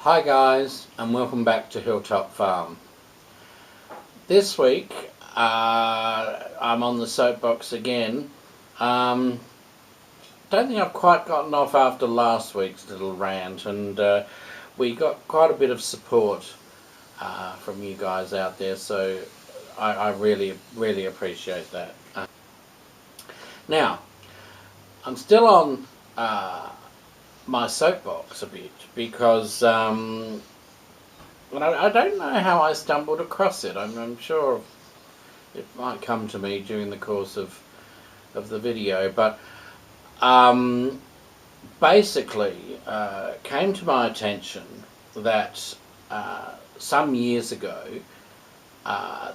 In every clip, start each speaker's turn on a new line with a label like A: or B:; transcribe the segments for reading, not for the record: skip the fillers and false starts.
A: Hi guys, and welcome back to Hilltop Farm. This week I'm on the soapbox again. Don't think I've quite gotten off after last week's little rant, and we got quite a bit of support from you guys out there, so I really appreciate that. Now, I'm still on my soapbox a bit because I don't know how I stumbled across it. I'm sure it might come to me during the course of the video, but basically came to my attention that some years ago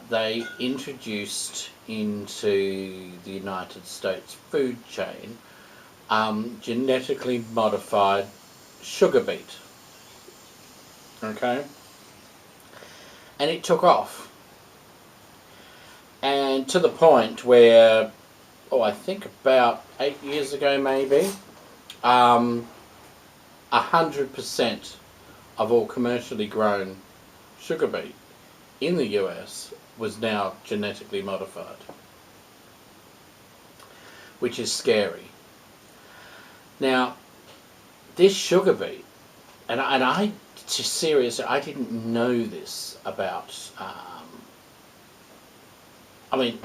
A: they introduced into the United States food chain genetically modified sugar beet. Okay, and it took off, and to the point where, I think about 8 years ago maybe, 100% of all commercially grown sugar beet in the US was now genetically modified, which is scary. Now, this sugar beet, and I just seriously, I didn't know this about, I mean,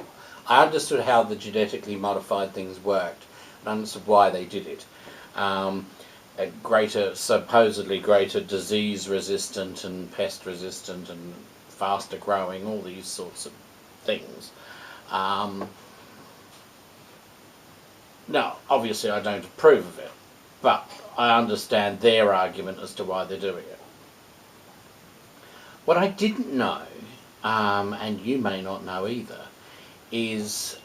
A: I understood how the genetically modified things worked, and understood why they did it. Supposedly greater disease resistant and pest resistant and faster growing, all these sorts of things. Now, obviously I don't approve of it, but I understand their argument as to why they're doing it. What I didn't know, and you may not know either, is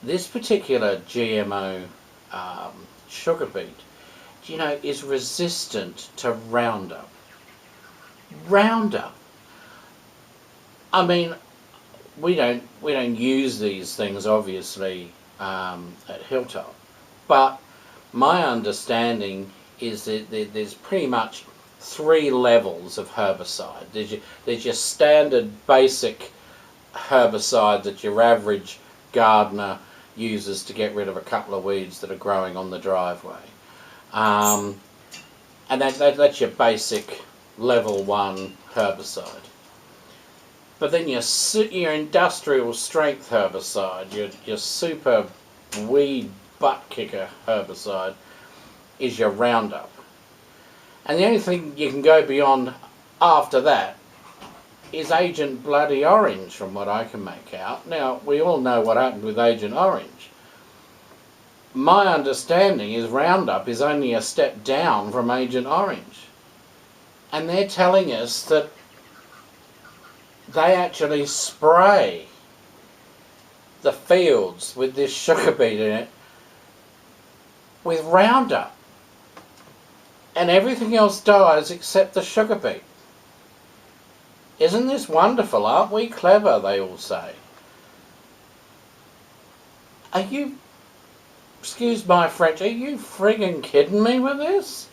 A: this particular GMO sugar beet, is resistant to Roundup. Roundup. I mean, we don't use these things obviously at Hilltop, but my understanding is that there's pretty much 3 levels of herbicide. There's your standard basic herbicide that your average gardener uses to get rid of a couple of weeds that are growing on the driveway, and that's your basic level 1 herbicide. But then your industrial strength herbicide, your super weed butt kicker herbicide, is your Roundup. And the only thing you can go beyond after that is Agent Bloody Orange, from what I can make out. Now, we all know what happened with Agent Orange. My understanding is Roundup is only a step down from Agent Orange. And they're telling us that they actually spray the fields with this sugar beet in it with Roundup, and everything else dies except the sugar beet. Isn't this wonderful? Aren't we clever, they all say. Are you, excuse my French, are you friggin' kidding me with this?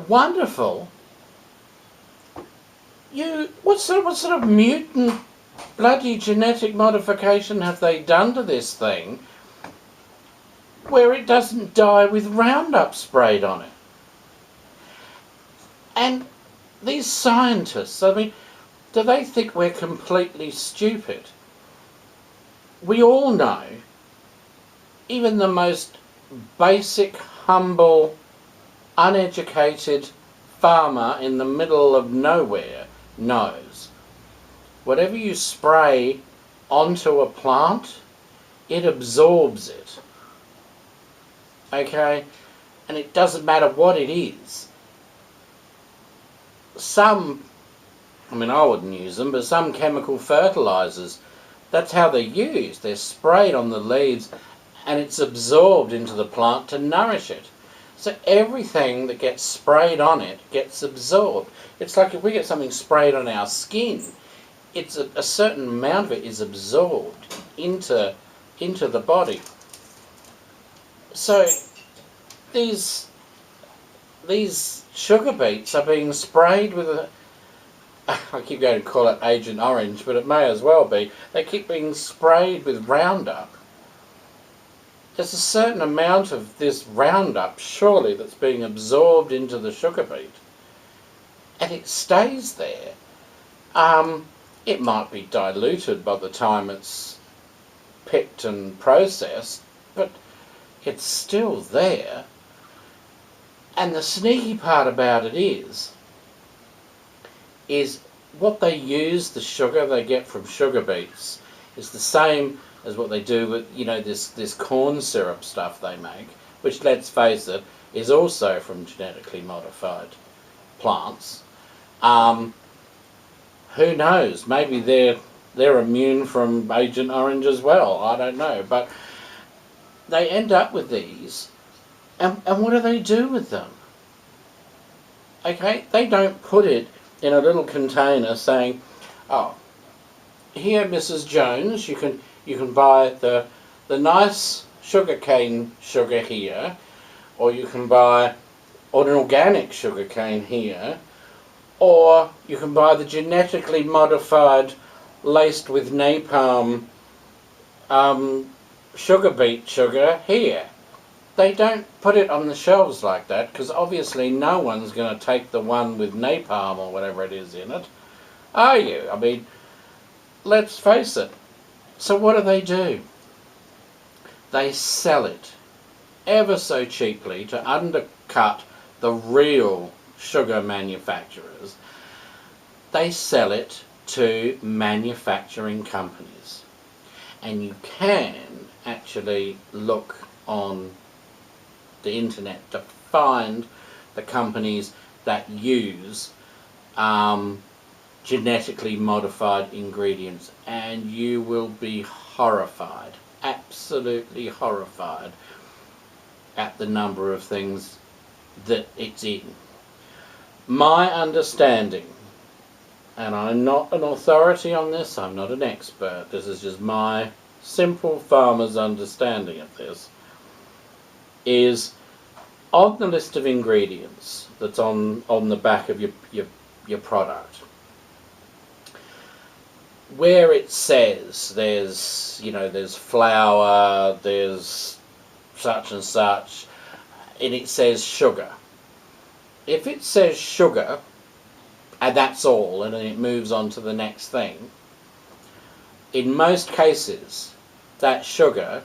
A: Wonderful. What sort of mutant bloody genetic modification have they done to this thing where it doesn't die with Roundup sprayed on it? And these scientists, I mean, do they think we're completely stupid? We all know, even the most basic, humble, uneducated farmer in the middle of nowhere knows, whatever you spray onto a plant, it absorbs it. Okay? And it doesn't matter what it is. Some, I mean, I wouldn't use them, but some chemical fertilizers, that's how they're used. They're sprayed on the leaves and it's absorbed into the plant to nourish it. So everything that gets sprayed on it gets absorbed. It's like if we get something sprayed on our skin, it's a certain amount of it is absorbed into the body. So these these sugar beets are being sprayed with a, I keep going to call it Agent Orange, but it may as well be. They keep being sprayed with Roundup. There's a certain amount of this Roundup, surely, that's being absorbed into the sugar beet. And it stays there. It might be diluted by the time it's picked and processed, but it's still there. And the sneaky part about it is what they use, the sugar they get from sugar beets, is the same as what they do with, you know, this corn syrup stuff they make, which, let's face it, is also from genetically modified plants. Who knows? Maybe they're immune from Agent Orange as well. I don't know, but they end up with these, and what do they do with them? Okay, they don't put it in a little container saying, "Oh, here, Mrs. Jones, you can buy the nice sugarcane sugar here, or you can buy an organic sugarcane here, or you can buy the genetically modified, laced with napalm sugar beet sugar here." They don't put it on the shelves like that, because obviously no one's going to take the one with napalm or whatever it is in it, are you? I mean, let's face it. So what do? They sell it ever so cheaply to undercut the real sugar manufacturers. They sell it to manufacturing companies. And you can actually look on the internet to find the companies that use genetically modified ingredients, and you will be horrified, absolutely horrified, at the number of things that it's in. My understanding, and I'm not an authority on this, I'm not an expert, this is just my simple farmer's understanding of this, is on the list of ingredients that's on the back of your product, where it says there's flour, there's such and such, and it says sugar. If it says sugar, and that's all, and then it moves on to the next thing, in most cases, that sugar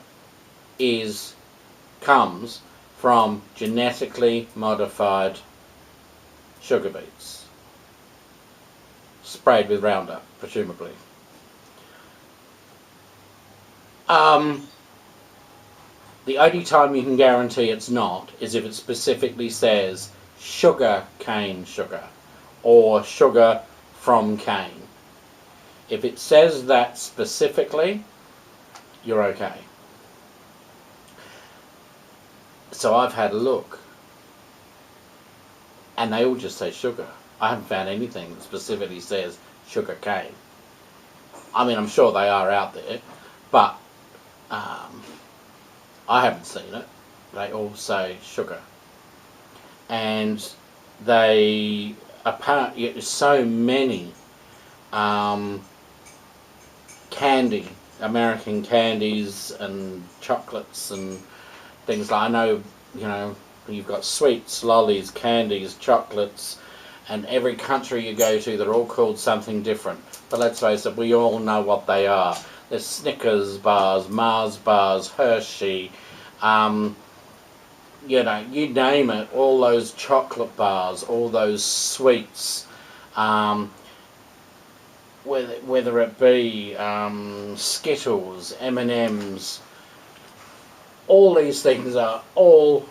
A: comes from genetically modified sugar beets, sprayed with Roundup, presumably. The only time you can guarantee it's not is if it specifically says sugar cane sugar or sugar from cane. If it says that specifically, you're okay. So I've had a look, and they all just say sugar. I haven't found anything that specifically says sugar cane. I mean, I'm sure they are out there, but I haven't seen it. They all say sugar. And they, apparently, there's so many American candies and chocolates and things like, I know, you've got sweets, lollies, candies, chocolates, and every country you go to, they're all called something different. But let's face it, we all know what they are. There's Snickers bars, Mars bars, Hershey, you name it, all those chocolate bars, all those sweets, whether it be Skittles, M&Ms, all these things are all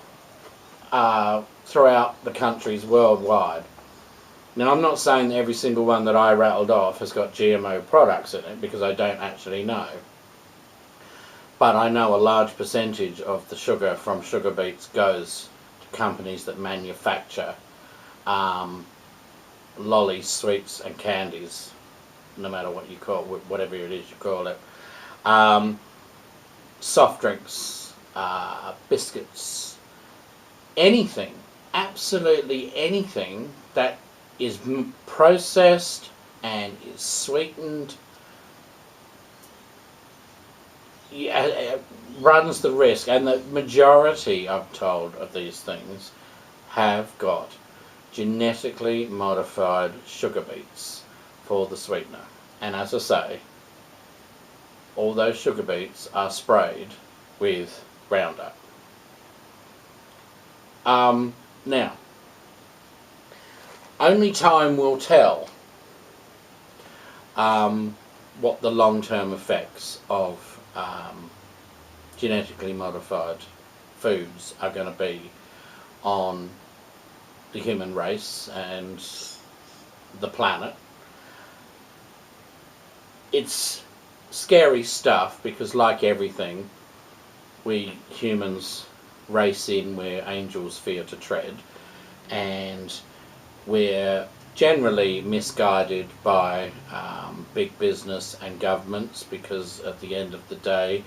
A: throughout the countries worldwide. Now, I'm not saying that every single one that I rattled off has got GMO products in it, because I don't actually know. But I know a large percentage of the sugar from sugar beets goes to companies that manufacture lollies, sweets and candies, no matter what you call it, whatever it is you call it. Soft drinks, biscuits, anything absolutely anything that is processed and is sweetened runs the risk, and the majority, I'm told, of these things have got genetically modified sugar beets for the sweetener. And as I say, all those sugar beets are sprayed with Roundup. Now, only time will tell what the long-term effects of genetically modified foods are going to be on the human race and the planet. It's scary stuff because, like everything, we humans race in where angels fear to tread, and we're generally misguided by big business and governments, because at the end of the day,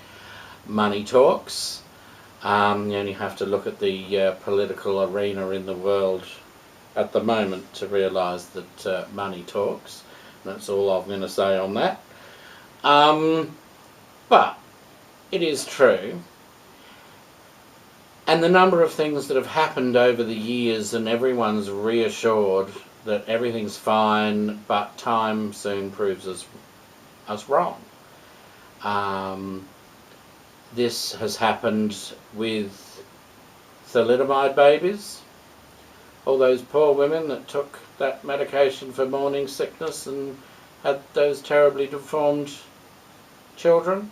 A: money talks. You only have to look at the political arena in the world at the moment to realise that money talks. That's all I'm going to say on that. But it is true. And the number of things that have happened over the years, and everyone's reassured that everything's fine, but time soon proves us wrong. This has happened with thalidomide babies. All those poor women that took that medication for morning sickness and had those terribly deformed children.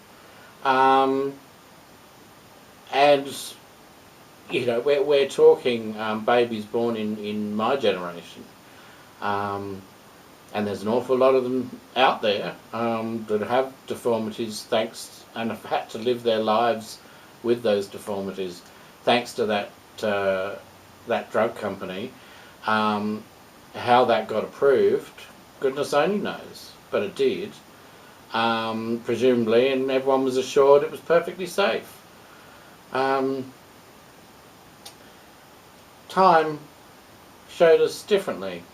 A: And you know, we're talking babies born in my generation, and there's an awful lot of them out there that have deformities and have had to live their lives with those deformities thanks to that drug company. How that got approved, goodness only knows, but it did, presumably, and everyone was assured it was perfectly safe. Time showed us differently.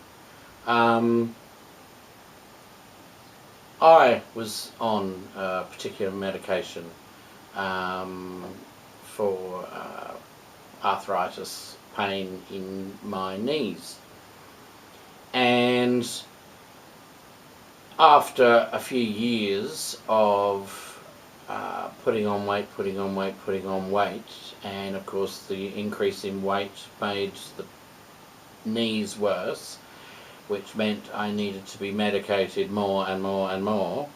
A: I was on a particular medication for arthritis, pain in my knees, and after a few years of putting on weight, and of course the increase in weight made the knees worse, which meant I needed to be medicated more and more and more.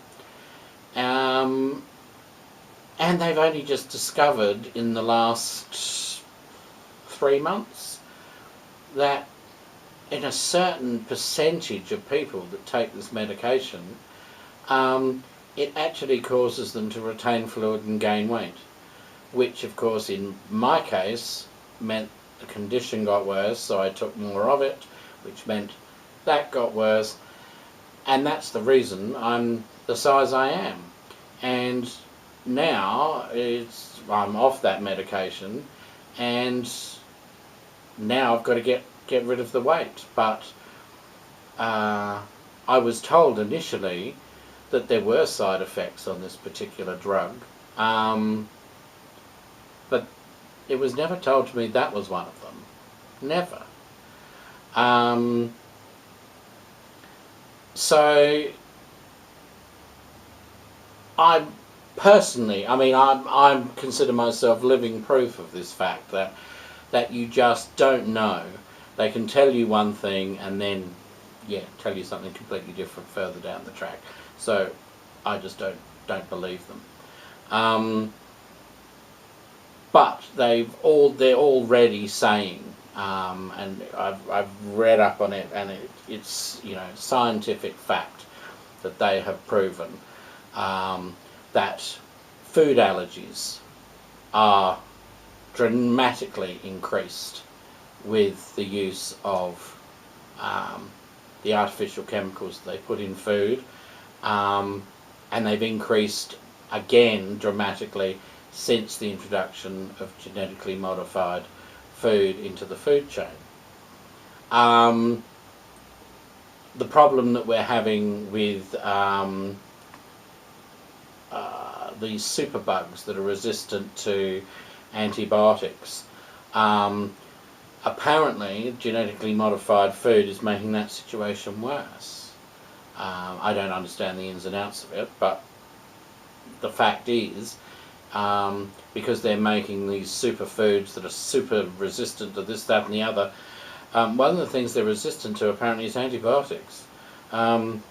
A: And they've only just discovered in the last 3 months that in a certain percentage of people that take this medication, it actually causes them to retain fluid and gain weight, which of course in my case meant the condition got worse, so I took more of it, which meant that got worse, and that's the reason I'm the size I am. And now I'm off that medication, and now I've got to get rid of the weight. But I was told initially that there were side effects on this particular drug, but it was never told to me that was one of them. Never. So I personally, I consider myself living proof of this fact that you just don't know. They can tell you one thing and then, tell you something completely different further down the track. So I just don't believe them. But they're already saying, and I've read up on it, and it's scientific fact that they have proven that food allergies are dramatically increased with the use of the artificial chemicals they put in food, and they've increased again dramatically since the introduction of genetically modified food into the food chain. the problem that we're having with these superbugs that are resistant to antibiotics. Apparently, genetically modified food is making that situation worse. I don't understand the ins and outs of it, but the fact is, because they're making these superfoods that are super resistant to this, that and the other, one of the things they're resistant to apparently is antibiotics. And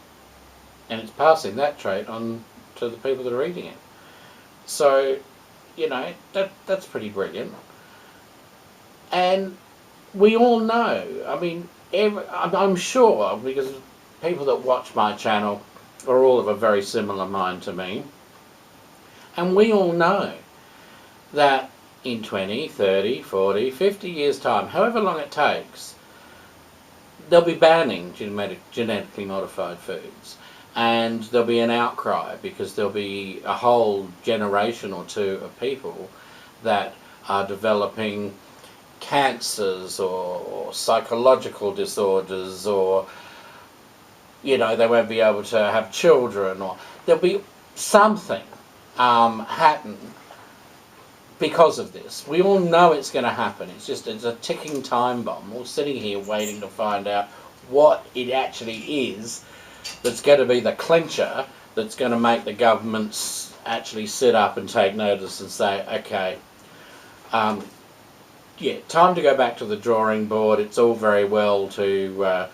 A: it's passing that trait on to the people that are eating it. So, you know, that's pretty brilliant. And we all know, I mean, I'm sure, because people that watch my channel are all of a very similar mind to me, and we all know that in 20, 30, 40, 50 years' time, however long it takes, they'll be banning genetically modified foods. And there'll be an outcry because there'll be a whole generation or two of people that are developing cancers or psychological disorders, or, you know, they won't be able to have children, or there'll be something happen because of this. We all know it's going to happen. It's a ticking time bomb. We're sitting here waiting to find out what it actually is that's going to be the clincher that's going to make the governments actually sit up and take notice and say, okay, yeah, time to go back to the drawing board. It's all very well to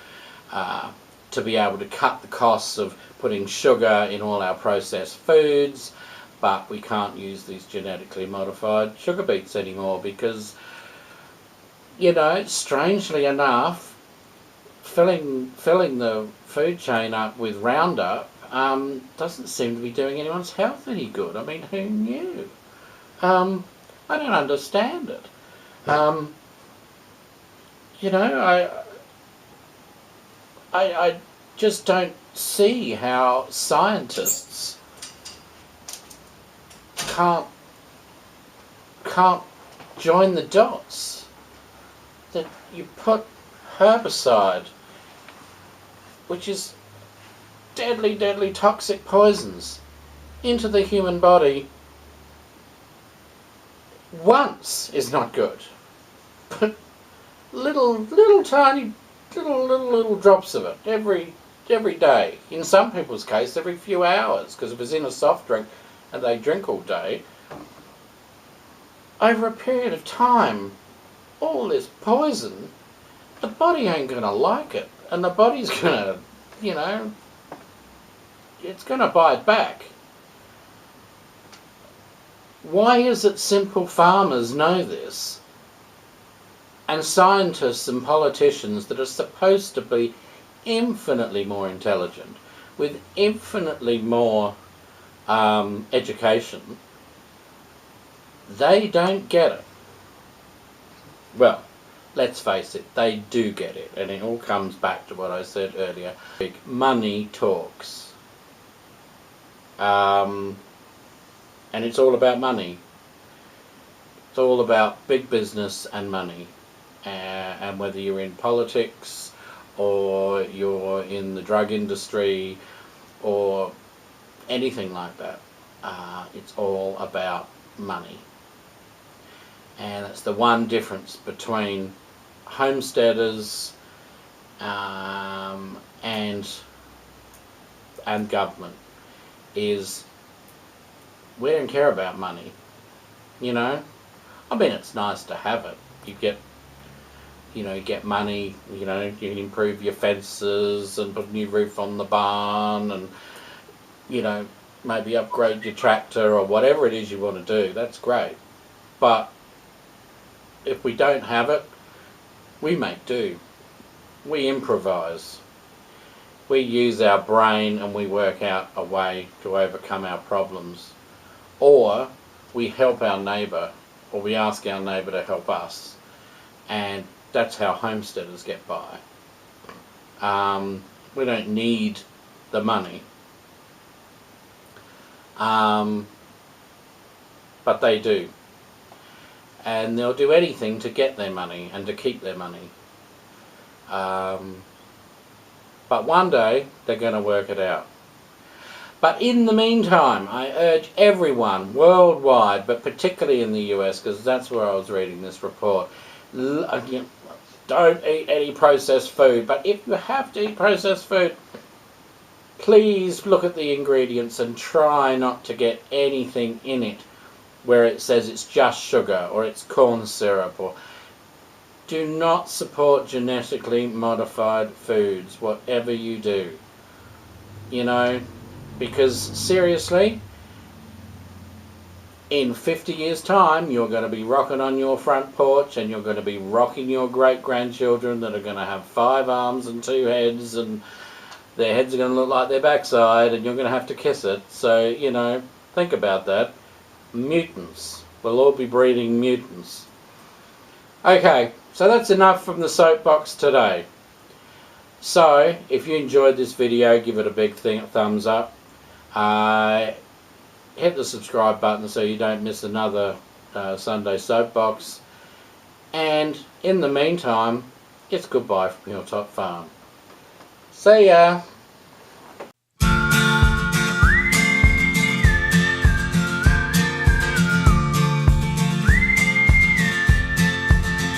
A: be able to cut the costs of putting sugar in all our processed foods, but we can't use these genetically modified sugar beets anymore because, you know, strangely enough, filling the food chain up with Roundup doesn't seem to be doing anyone's health any good. I mean, who knew? I don't understand it. You know, I just don't see how scientists can't join the dots. That you put herbicide, which is deadly toxic poisons, into the human body once is not good, but little tiny little drops of it every day. In some people's case, every few hours, because if it's in a soft drink and they drink all day, over a period of time, all this poison, the body ain't gonna like it, and the body's gonna, you know, it's gonna bite back. Why is it simple farmers know this, and scientists and politicians that are supposed to be infinitely more intelligent, with infinitely more education, they don't get it? Well, let's face it, they do get it, and it all comes back to what I said earlier. Money talks. And it's all about money. It's all about big business and money. And whether you're in politics, or you're in the drug industry, or anything like that, it's all about money. And it's the one difference between homesteaders and government, is we don't care about money, you know. I mean, it's nice to have it. You get money, you know, you can improve your fences and put a new roof on the barn, and, you know, maybe upgrade your tractor or whatever it is you want to do. That's great. But if we don't have it, we make do. We improvise. We use our brain and we work out a way to overcome our problems. Or we help our neighbour, or we ask our neighbour to help us. And that's how homesteaders get by. We don't need the money. But they do. And they'll do anything to get their money and to keep their money. But one day they're going to work it out. But in the meantime, I urge everyone worldwide, but particularly in the US, because that's where I was reading this report, don't eat any processed food. But if you have to eat processed food, please look at the ingredients and try not to get anything in it where it says it's just sugar or it's corn syrup. Or do not support genetically modified foods, whatever you do. You know, because seriously, in 50 years' time, you're going to be rocking on your front porch and you're going to be rocking your great-grandchildren that are going to have 5 arms and 2 heads, and their heads are going to look like their backside, and you're going to have to kiss it. So, you know, think about that. Mutants. We'll all be breeding mutants. Okay, so that's enough from the soapbox today. So, if you enjoyed this video, give it a big thumbs up. Hit the subscribe button so you don't miss another Sunday Soapbox. And in the meantime, it's goodbye from Hilltop Farm. See ya!